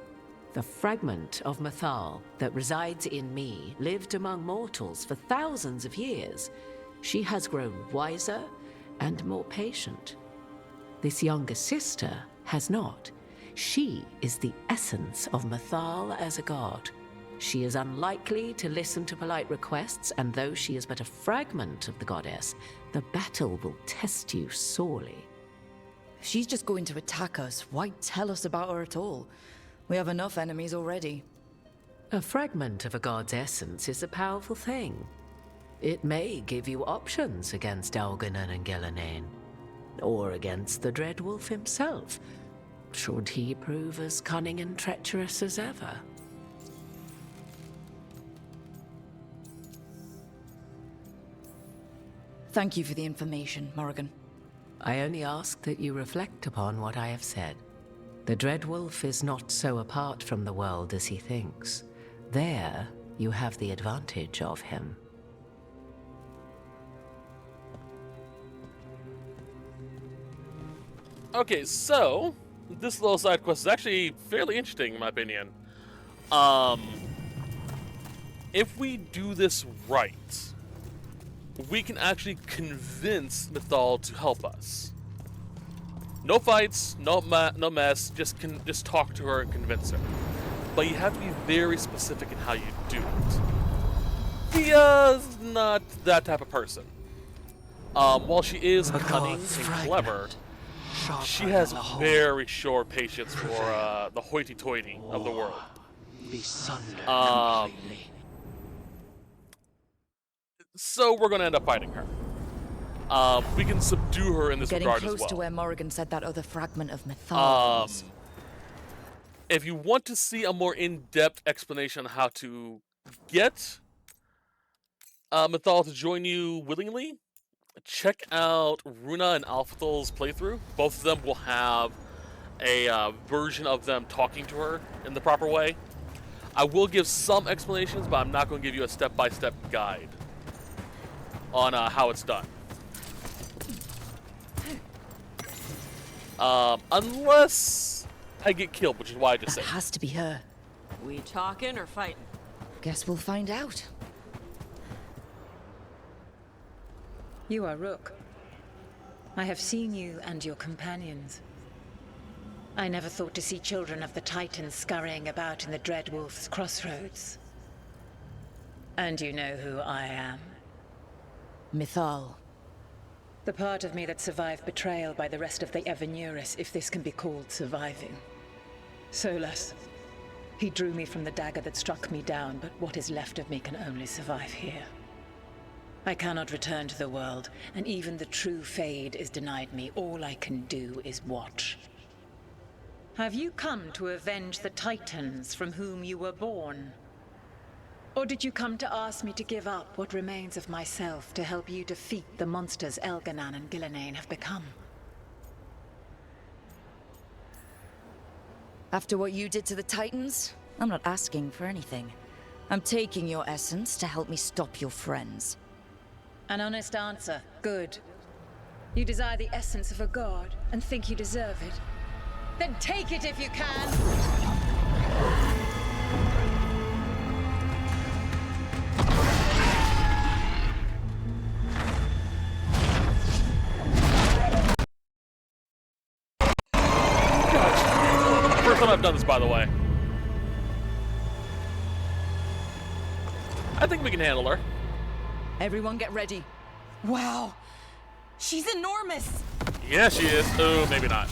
The fragment of Mythal that resides in me lived among mortals for thousands of years. She has grown wiser and more patient. This younger sister has not. She is the essence of Mythal as a god. She is unlikely to listen to polite requests, and though she is but a fragment of the goddess, the battle will test you sorely. If she's just going to attack us, why tell us about her at all? We have enough enemies already. A fragment of a god's essence is a powerful thing. It may give you options against Elgar'nan and Ghilan'nain, or against the Dread Wolf himself, should he prove as cunning and treacherous as ever. Thank you for the information, Morrigan. I only ask that you reflect upon what I have said. The Dread Wolf is not so apart from the world as he thinks. There, you have the advantage of him. Okay, so this little side quest is actually fairly interesting in my opinion. If we do this right, we can actually convince Mythal to help us. No fights, no mess, just talk to her and convince her. But you have to be very specific in how you do it. Dia's not that type of person. While she is cunning and clever, she has very short patience for the hoity-toity of the world. So we're going to end up fighting her. We can subdue her in this regard as well. Getting close to where Morrigan said that other fragment of Mythal was. If you want to see a more in-depth explanation on how to get Mythal to join you willingly, check out Runa and Alphathal's playthrough. Both of them will have a version of them talking to her in the proper way. I will give some explanations, but I'm not going to give you a step-by-step guide on how it's done. Unless I get killed, which is why I just said. That has to be her. We talking or fighting? Guess we'll find out. You are Rook. I have seen you and your companions. I never thought to see children of the Titans scurrying about in the Dread Wolf's crossroads. And you know who I am. Mythal. The part of me that survived betrayal by the rest of the Evanuris, if this can be called surviving. Solus. He drew me from the dagger that struck me down, but what is left of me can only survive here. I cannot return to the world, and even the true Fade is denied me. All I can do is watch. Have you come to avenge the Titans from whom you were born? Or did you come to ask me to give up what remains of myself to help you defeat the monsters Elgar'nan and Ghilan'nain have become? After what you did to the Titans, I'm not asking for anything. I'm taking your essence to help me stop your friends. An honest answer. Good. You desire the essence of a god and think you deserve it. Then take it if you can! First time I've done this, by the way. I think we can handle her. Everyone get ready. Wow. She's enormous. Yeah, she is. Oh, maybe not.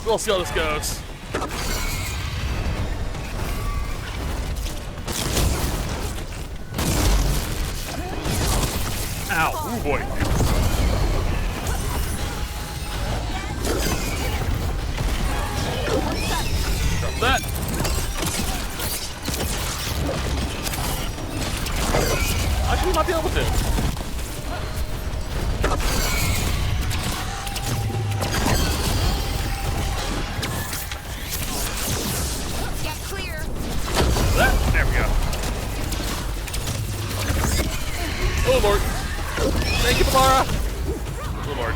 We'll see how this goes. Ow. Oh, boy. Drop that. Actually, we might be able to. Get clear. That. There we go. Oh, Lord. Thank you, Palara. Oh, Lord.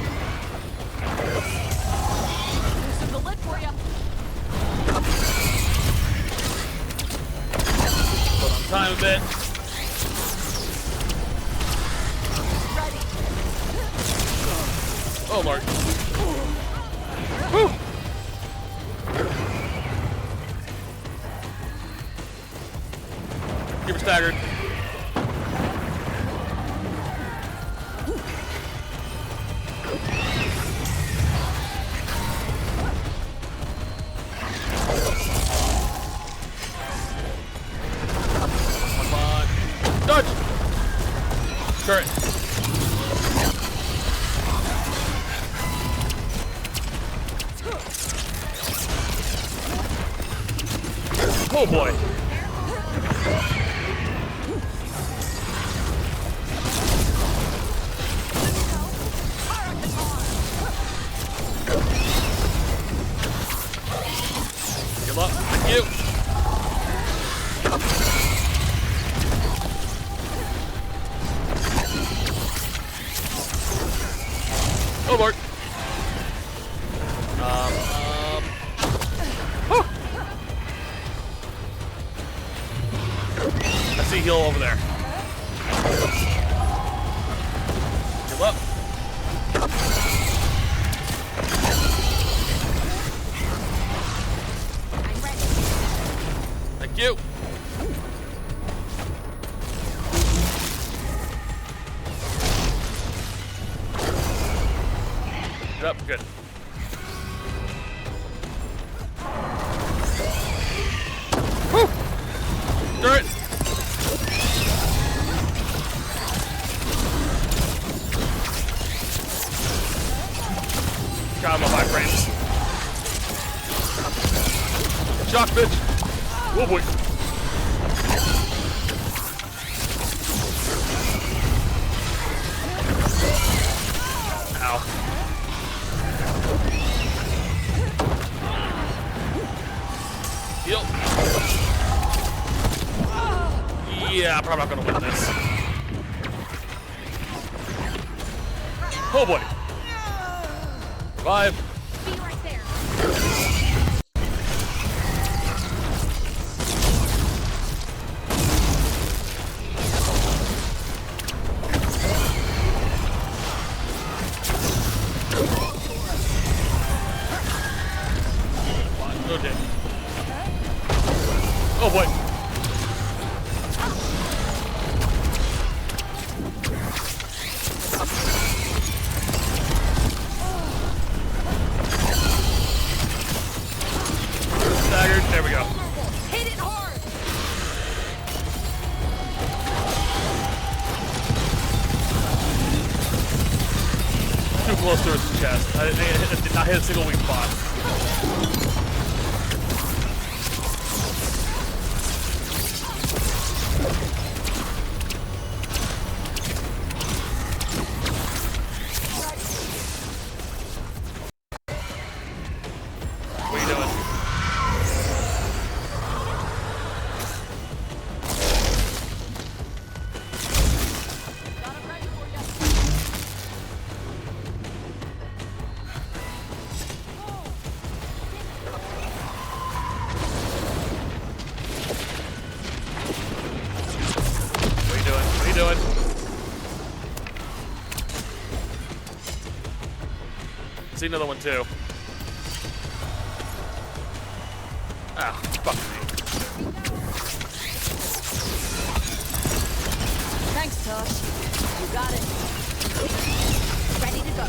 Loosen the lid for you. Put on time a bit. Oh, Lord. Woo! Keep her staggered. Come on. Turret. Oh boy. Good luck. Thank you. Oh Lord. I see heal over there. Heal up. Thank you. Up, good. Woo! Turret! God, my frames. Shock, bitch! Oh boy! Ow. Heal. Yeah, I'm probably not gonna win this. Oh boy. 5. Be right there. No damage. Oh boy. Staggered. There we go. Hit it hard. Too close to his chest. I did not hit a single weak spot. What are you doing? What are you doing? What are you doing? See another one too. Ah, fuck me. Thanks, Tosh. You got it. Ready to go.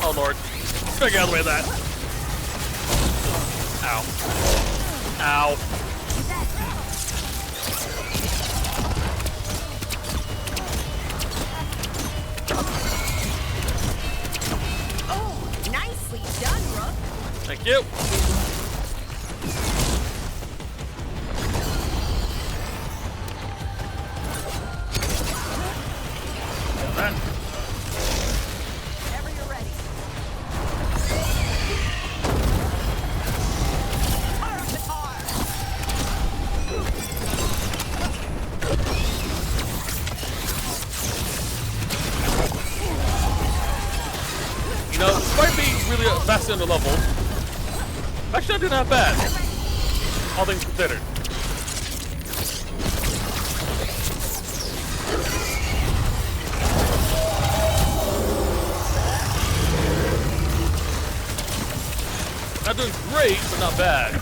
Oh Lord. Gotta get out of the way of that. Ow. Ow. Oh, nicely done, Rook. Thank you. That. Whenever you're ready. Fire up the tar. You know, despite being really vastly under level, I'm actually not doing that bad. All things considered. Not doing great, but not bad.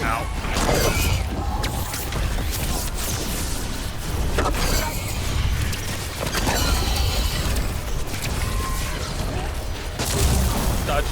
Ow. Dodge.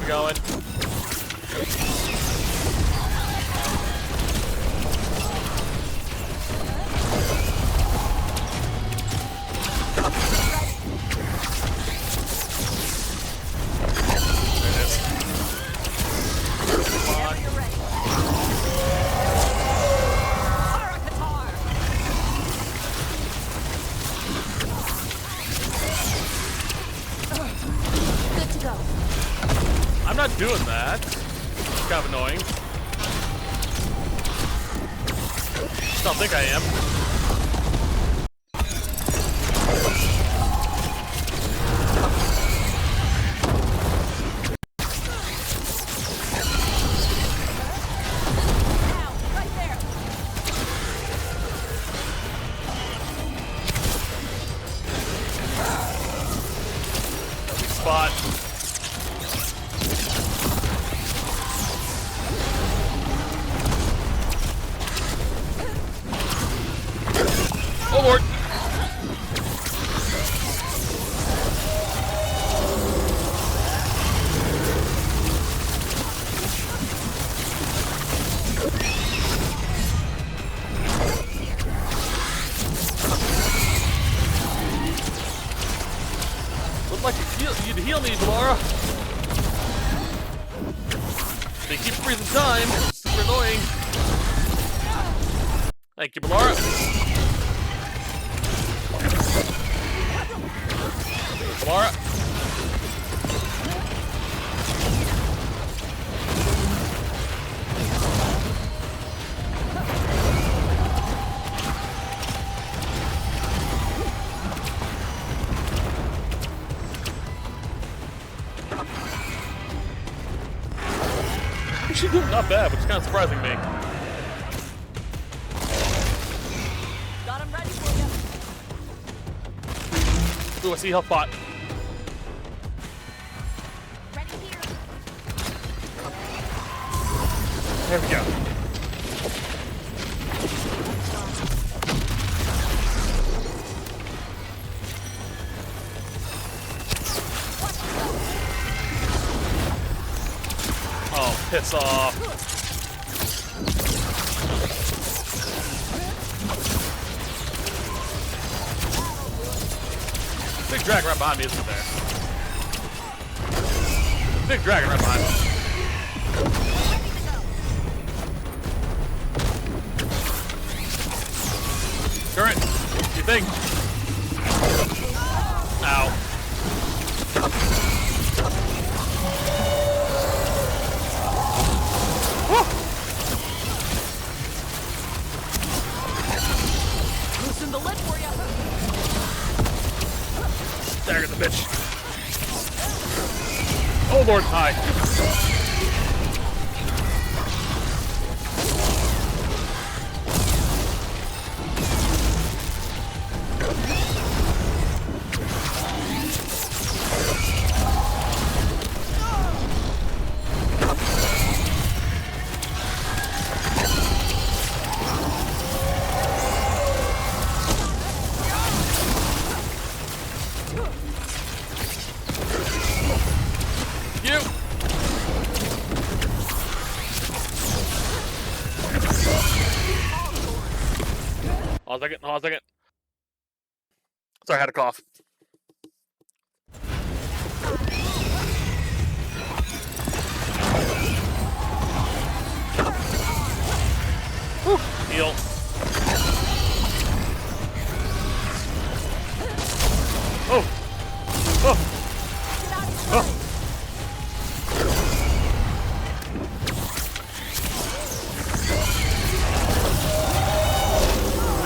going. I'm not doing that. It's kind of annoying. Just don't think I am. Spot. Oh Lord! Would like you'd heal me, Laura. They keep freezing time. It's super annoying. Thank you, Laura. Laura. She's doing not bad, which is kind of surprising me. Got him ready for you. Ooh, I see health bot. There we go. Oh, piss off. Big dragon right behind me, isn't there? Big dragon right behind me. Current, what do you think? Ow. Woo! Loosen the lid for you. Dagger the bitch. Oh Lord, hi. Hold on a second. Sorry, I had a cough. Whew, heal. Oh! Oh! Oh!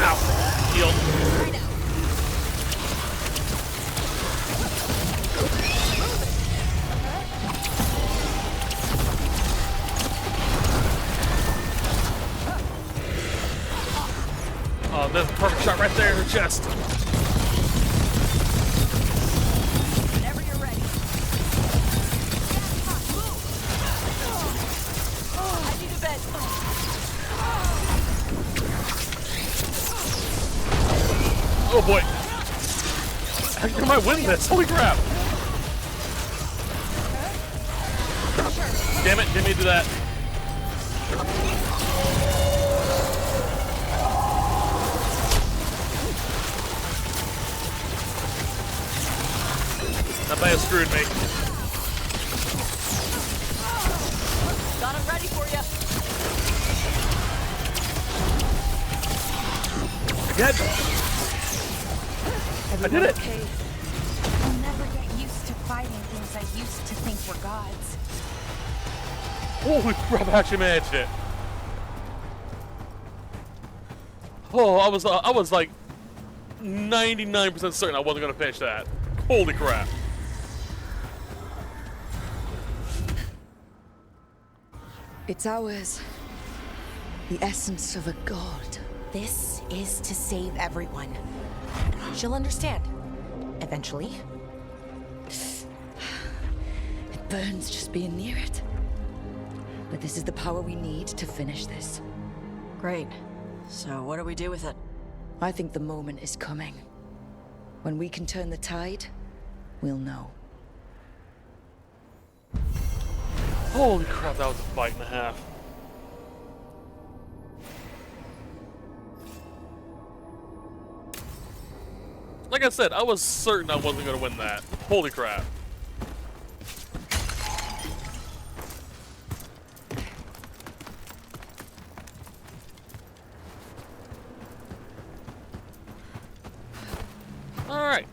Ow! Heal. Oh, there's a perfect shot right there in her chest. Whenever you're ready. I need a bed. Oh boy. How might win this? Holy crap. Damn it, didn't mean to do that. That may have screwed me. Got him ready for you. Again. I did it. Okay. I'll never get used to fighting things I used to think were gods. Holy crap! I actually managed it. Oh, I was like 99% certain I wasn't gonna finish that. Holy crap! It's ours. The essence of a god. This is to save everyone. She'll understand. Eventually. It burns just being near it. But this is the power we need to finish this. Great. So what do we do with it? I think the moment is coming. When we can turn the tide, we'll know. Holy crap, that was a fight and a half. Like I said, I was certain I wasn't going to win that. Holy crap. Alright.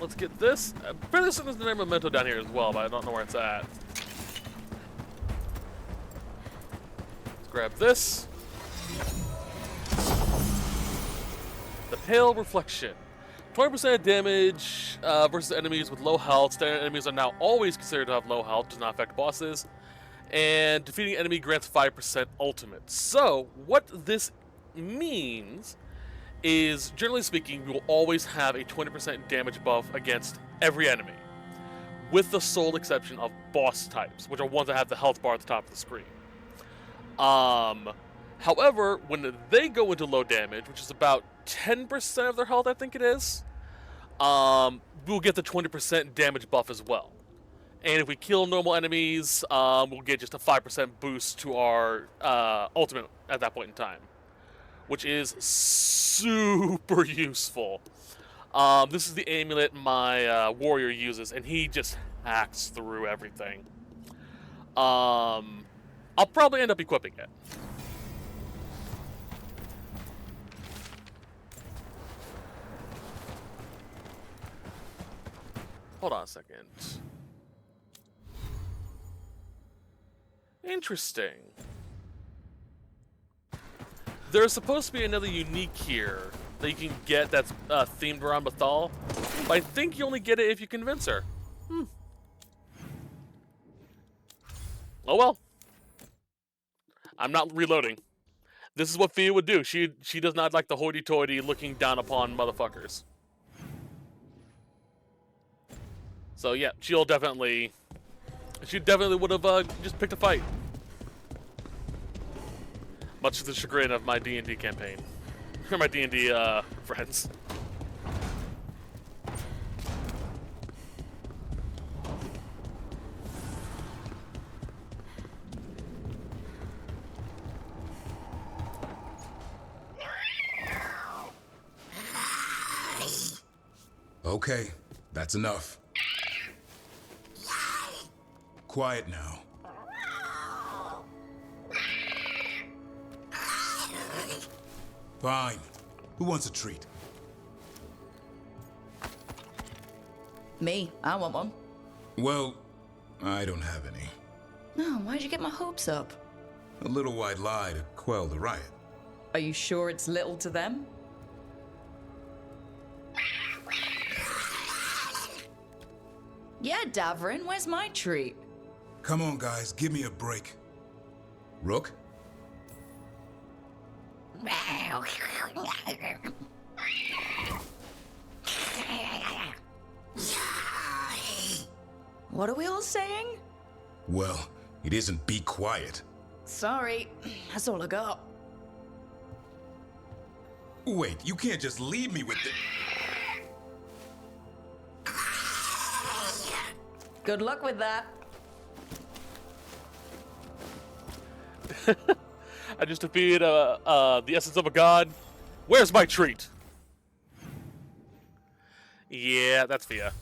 Let's get this. I'm fairly certain there's another memento down here as well, but I don't know where it's at. Let's grab this. The Pale Reflection. 20% damage versus enemies with low health. Standard enemies are now always considered to have low health, does not affect bosses. And defeating enemy grants 5% ultimate. So, what this means is, generally speaking, you will always have a 20% damage buff against every enemy, with the sole exception of boss types, which are ones that have the health bar at the top of the screen. However, when they go into low damage, which is about 10% of their health, I think it is, we'll get the 20% damage buff as well. And if we kill normal enemies, we'll get just a 5% boost to our ultimate at that point in time, which is super useful. This is the amulet my warrior uses, and he just hacks through everything. I'll probably end up equipping it. Hold on a second. Interesting. There's supposed to be another unique here that you can get that's themed around Mythal, but I think you only get it if you convince her. Oh well. I'm not reloading. This is what Fia would do. She does not like the hoity-toity looking down upon motherfuckers. So yeah, she definitely would have just picked a fight. Much to the chagrin of my D&D campaign. Or my D&D friends. Okay, that's enough. Quiet now. Fine. Who wants a treat? Me. I want one. Well, I don't have any. No, why'd you get my hopes up? A little white lie to quell the riot. Are you sure it's little to them? Yeah, Davrin, where's my treat? Come on, guys, give me a break. Rook? What are we all saying? Well, it isn't be quiet. Sorry, that's all I got. Wait, you can't just leave me with the... Good luck with that. I just defeated the essence of a god. Where's my treat? Yeah, that's Fia.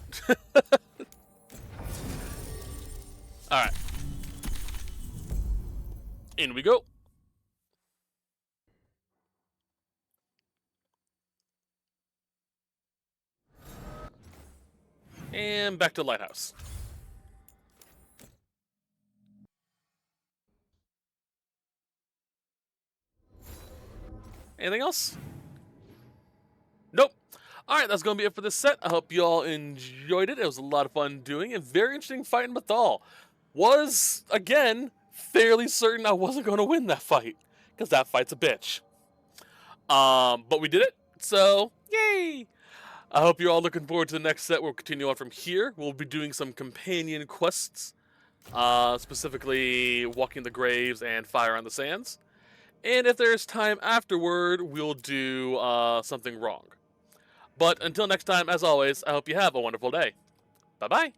Alright. In we go. And back to Lighthouse. Anything else? Nope. Alright, that's going to be it for this set. I hope you all enjoyed it. It was a lot of fun doing it. Very interesting fight in Mythal. Was, again, fairly certain I wasn't going to win that fight. Because that fight's a bitch. But we did it. So, yay! I hope you're all looking forward to the next set. We'll continue on from here. We'll be doing some companion quests. Specifically, Walking the Graves and Fire on the Sands. And if there's time afterward, we'll do something wrong. But until next time, as always, I hope you have a wonderful day. Bye-bye.